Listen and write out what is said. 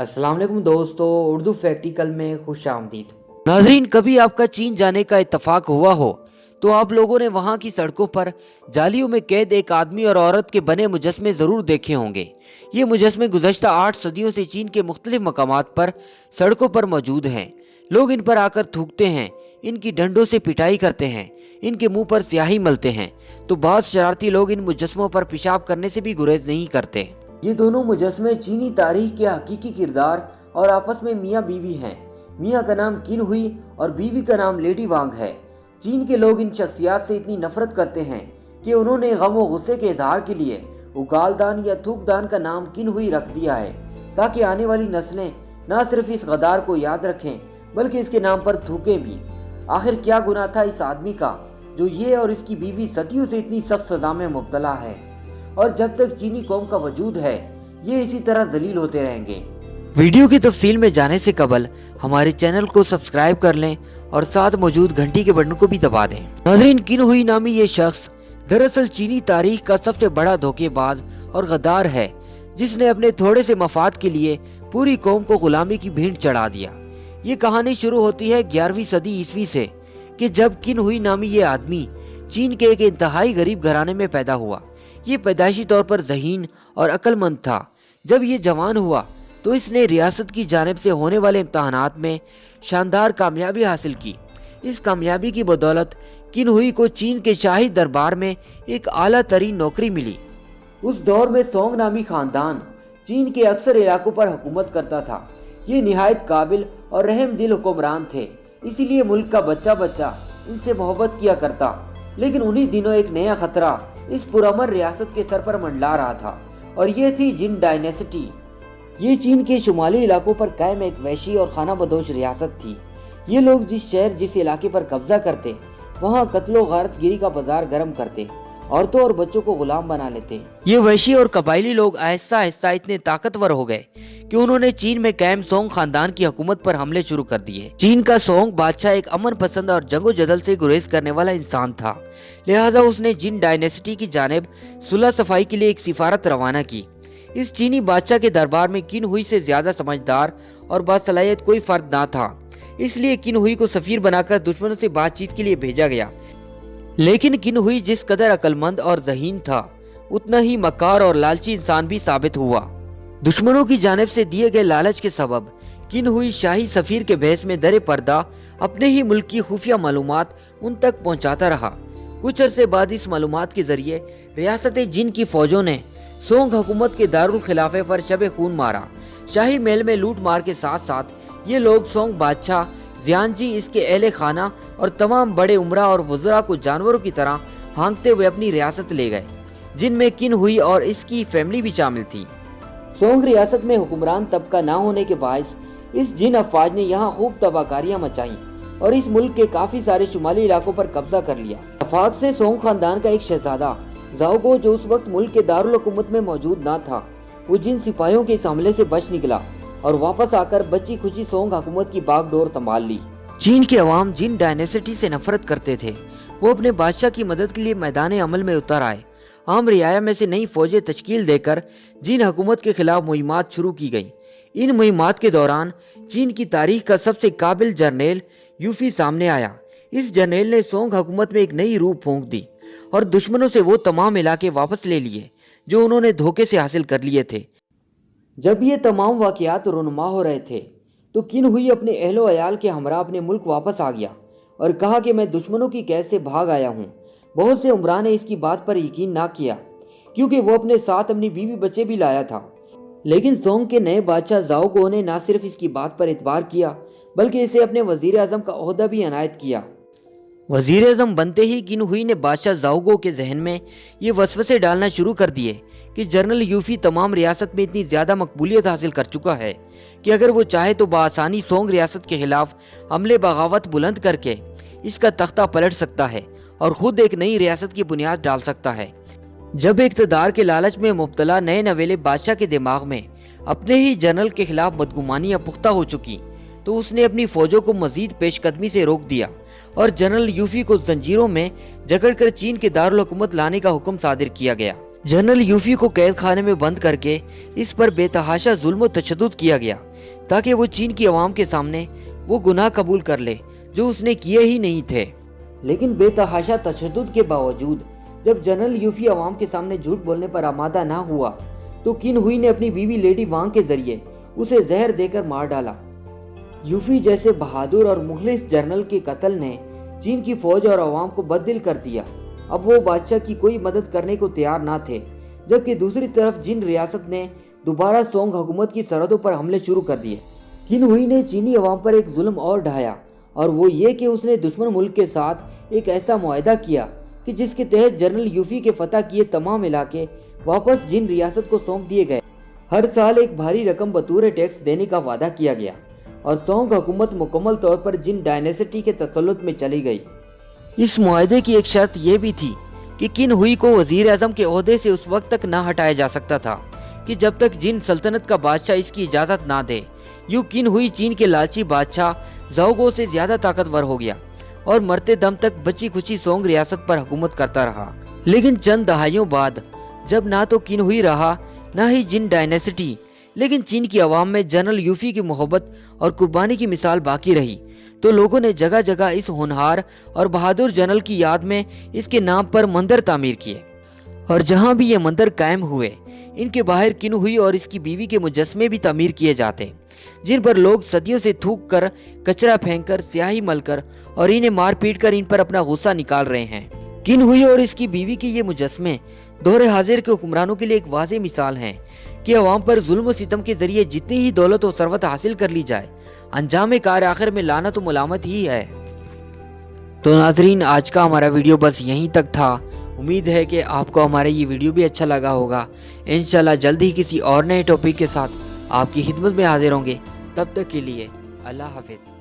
अस्सलाम वालेकुम दोस्तों, उर्दू प्रैक्टिकल में खुश आमदीद। नाजरीन, कभी आपका चीन जाने का इत्तेफाक हुआ हो तो आप लोगों ने वहाँ की सड़कों पर जालियों में कैद एक आदमी और औरत के बने मुजस्मे ज़रूर देखे होंगे। ये मुजस्मे गुज़श्ता 8 सदियों से चीन के मुख्तलिफ मकामात पर सड़कों पर मौजूद हैं। लोग इन पर आकर थूकते हैं, इनकी डंडों से पिटाई करते हैं, इनके मुंह पर स्याही मलते हैं, तो बाज़ शरारती लोग इन मुजस्मों पर पेशाब करने से भी गुरेज नहीं करते। ये दोनों मुजस्मे चीनी तारीख के हकीकी किरदार और आपस में मियाँ बीवी हैं। मियाँ का नाम किन हुई और बीवी का नाम लेडी वांग है। चीन के लोग इन शख्सियात से इतनी नफरत करते हैं कि उन्होंने गम व गुस्से के इजहार के लिए उगालदान या थूकदान का नाम किन हुई रख दिया है, ताकि आने वाली नस्लें न सिर्फ इस गदार को याद रखें बल्कि इसके नाम पर थूकें भी। आखिर क्या गुनाह था इस आदमी का जो ये और इसकी बीवी सदियों से इतनी सख्त सजा में मुब्तला है, और जब तक चीनी कौम का वजूद है ये इसी तरह जलील होते रहेंगे। वीडियो की तफसील में जाने से कबल हमारे चैनल को सब्सक्राइब कर लें और साथ मौजूद घंटी के बटन को भी दबा दें। नाज़रीन, किन हुई नामी ये शख्स दरअसल चीनी तारीख का सबसे बड़ा धोखेबाज और गद्दार है, जिसने अपने थोड़े से मफाद के लिए पूरी कौम को गुलामी की भीड़ चढ़ा दिया। ये कहानी शुरू होती है 11वीं सदी ईस्वी से, कि जब किन हुई नामी ये आदमी चीन के एक इंतहाई गरीब घराने में पैदा हुआ। ये पैदाइशी तौर पर ज़हीन और अक्लमंद था। जब ये जवान हुआ तो इसने रियासत की जानिब से होने वाले इम्तहानात में शानदार कामयाबी हासिल की। इस कामयाबी की बदौलत किन हुई को चीन के शाही दरबार में एक आला तरीन नौकरी मिली। उस दौर में सोंग नामी खानदान चीन के अक्सर इलाकों पर हुकूमत करता था। ये निहायत काबिल और रहम दिल हुक्मरान थे, इसीलिए मुल्क का बच्चा बच्चा इनसे मोहब्बत किया करता। लेकिन उन्हीं दिनों एक नया खतरा इस पुरअमन रियासत के सर पर मंडला रहा था, और ये थी जिन डायनेसिटी। ये चीन के शुमाली इलाकों पर कायम एक वैशी और खाना बदोश रियासत थी। ये लोग जिस शहर जिस इलाके पर कब्जा करते वहाँ कत्लो गारत गिरी का बाजार गर्म करते, औरतों और बच्चों को गुलाम बना लेते। ये वैशी और कबायली लोग आहिस्ता आहिस्ता इतने ताकतवर हो गए कि उन्होंने चीन में कायम सोंग खानदान की हुकूमत पर हमले शुरू कर दिए। चीन का सोंग बादशाह एक अमन पसंद और जंगो जदल से गुरेज करने वाला इंसान था, लिहाजा उसने जिन डायनेसिटी की जानिब सुलह सफाई के लिए एक सिफारत रवाना की। इस चीनी बादशाह के दरबार में किन हुई से ज्यादा समझदार और बासलाहियत कोई फर्द ना था, इसलिए किन हुई को सफीर बनाकर दुश्मनों से बातचीत के लिए भेजा गया। लेकिन किन हुई जिस कदर अक्लमंद और ज़हीन था, उतना ही मक्कार और लालची इंसान भी साबित हुआ। दुश्मनों की जानिब से दिए गए लालच के सबब किन हुई शाही सफीर के भेस में दरे पर्दा अपने ही मुल्क की खुफिया मालूमात उन तक पहुंचाता रहा। कुछ अरसे बाद इस मालूमात के जरिए रियासत जिन की फौजों ने सोंग हुकूमत के दारुल खिलाफे पर शबे खून मारा। शाही महल में लूट मार के साथ साथ ये लोग सोंग बादशाह जियानजी, इसके अहले खाना और तमाम बड़े उमरा और वज़रा को जानवरों की तरह हाँकते हुए अपनी रियासत ले गए, जिनमें किन हुई और इसकी फैमिली भी शामिल थी। सोंग रियासत में हुक्मरान तबका ना होने के बायस इस जिन अफवाज ने यहाँ खूब तबाहकारियाँ मचाई और इस मुल्क के काफी सारे शुमाली इलाकों पर कब्जा कर लिया। अफाक से सोंग खानदान का एक शहजादा ज़ाओगो, जो उस वक्त मुल्क के दारुल हुकूमत में मौजूद ना था, वो जिन सिपाहियों के इस हमले से बच निकला और वापस आकर बच्ची खुशी सोंग हुकूमत की बागडोर संभाल ली। चीन के अवाम जिन डायनेसिटी से नफरत करते थे, वो अपने बादशाह की मदद के लिए मैदान अमल में उतर आए। आम रियाया में से नई फौजें तश्कील देकर जिन हुकूमत के खिलाफ मुहिमात शुरू की गई। इन मुहिमात के दौरान चीन की तारीख का सबसे काबिल जर्नेल यूफी सामने आया। इस जर्नेल ने सोंग हुकूमत में एक नई रूह फूंक दी और दुश्मनों से वो तमाम इलाके वापस ले लिए जो उन्होंने धोखे से हासिल कर लिए थे। जब ये तमाम वाक़यात रुनमा हो रहे थे तो किन हुई अपने अहलो अयाल के हमरा अपने मुल्क वापस आ गया और कहा कि मैं दुश्मनों की कैद से भाग आया हूँ। बहुत से उमरा ने इसकी बात पर यकीन ना किया, क्योंकि वो अपने साथ अपनी बीवी बच्चे भी लाया था। लेकिन सोंग के नए बादशाह ज़ाओगो ने ना सिर्फ इसकी बात पर इतबार किया बल्कि इसे अपने वज़ीर आज़म का ओहदा भी अनायत किया। वज़ीर आज़म बनते ही किन हुई ने बादशाह ज़ाओगो के जहन में ये वसवसे डालना शुरू कर दिए कि जनरल यूफी तमाम रियासत में इतनी ज़्यादा मकबूलियत हासिल कर चुका है कि अगर वो चाहे तो बआसानी सोंग रियासत के खिलाफ हमले बगावत बुलंद करके इसका तख्ता पलट सकता है और खुद एक नई रियासत की बुनियाद डाल सकता है। जब इक़्तिदार के लालच में मुब्तला नए नवेले बादशाह के दिमाग में अपने ही जनरल के खिलाफ बदगुमानियाँ पुख्ता हो चुकी, तो उसने अपनी फौजों को मजीद पेशकदमी से रोक दिया और जनरल यूफी को जंजीरों में जकड़कर चीन के दारुल हुकूमत लाने का हुक्म सादिर किया गया। जनरल यूफी को कैद खाने में बंद करके इस पर बेतहाशा जुल्म व तशद्दुद किया गया। ताकि वो चीन की आवाम के सामने वो गुनाह कबूल कर ले जो उसने किए ही नहीं थे। लेकिन बेतहाशा तशद्दुद के बावजूद जब जनरल यूफी आवाम के सामने झूठ बोलने पर आमादा ना हुआ तो किन हुई ने अपनी बीवी लेडी वांग के जरिए उसे जहर देकर मार डाला। यूफी जैसे बहादुर और मुखलिस जनरल के कत्ल ने चीन की फौज और आवाम को बददिल कर दिया। अब वो बादशाह की कोई मदद करने को तैयार ना थे, जबकि दूसरी तरफ जिन रियासत ने दोबारा सोंग हुकूमत की सरहदों पर हमले शुरू कर दिए। किन हुई ने चीनी अवाम पर एक जुल्म और ढाया, और वो ये कि उसने दुश्मन मुल्क के साथ एक ऐसा मुआहदा किया कि जिसके तहत जनरल यूफी के फतह किए तमाम इलाके वापस जिन रियासत को सौंप दिए गए। हर साल एक भारी रकम बतौर टैक्स देने का वादा किया गया और सोंग हुकूमत मुकम्मल तौर पर जिन डायनेसिटी के तसल्लुत में चली गई। इस मुआहदे की एक शर्त यह भी थी कि किन हुई को वजीर आजम के ओहदे से उस वक्त तक ना हटाया जा सकता था कि जब तक जिन सल्तनत का बादशाह इसकी इजाज़त ना दे। यूं किन हुई चीन के लालची बादशाह ज़ाओगो से ज़्यादा ताकतवर हो गया और मरते दम तक बची खुची सोंग रियासत पर हुकूमत करता रहा। लेकिन चंद दहाइयों बाद जब ना तो किन हुई रहा ना ही जिन डायनेसिटी, लेकिन चीन की आवाम में जनरल यूफी की मोहब्बत और कुर्बानी की मिसाल बाकी रही, तो लोगों ने जगह जगह इस होनहार और बहादुर जनरल की याद में इसके नाम पर मंदिर तामीर किए। और जहां भी ये मंदिर कायम हुए, इनके बाहर किन हुई और इसकी बीवी के मुजस्मे भी तामीर किए जाते, जिन पर लोग सदियों से थूक कर, कचरा फेंक कर, स्याही मलकर और इन्हें मार पीट कर इन पर अपना गुस्सा निकाल रहे हैं। किन हुई और इसकी बीवी के ये मुजस्मे दौरे हाजिर के हुक्मरानों के लिए एक वाज़ेह मिसाल हैं कि अवाम पर जुल्म व सितम के जरिए जितनी ही दौलत और सरवत हासिल कर ली जाए, अंजाम कार आखिर में लानत व मलामत ही है। तो नाजरीन, आज का हमारा वीडियो बस यहीं तक था। उम्मीद है कि आपको हमारा ये वीडियो भी अच्छा लगा होगा। इंशाल्लाह जल्द ही किसी और नए टॉपिक के साथ आपकी खिदमत में हाजिर होंगे। तब तक के लिए अल्लाह हाफिज़।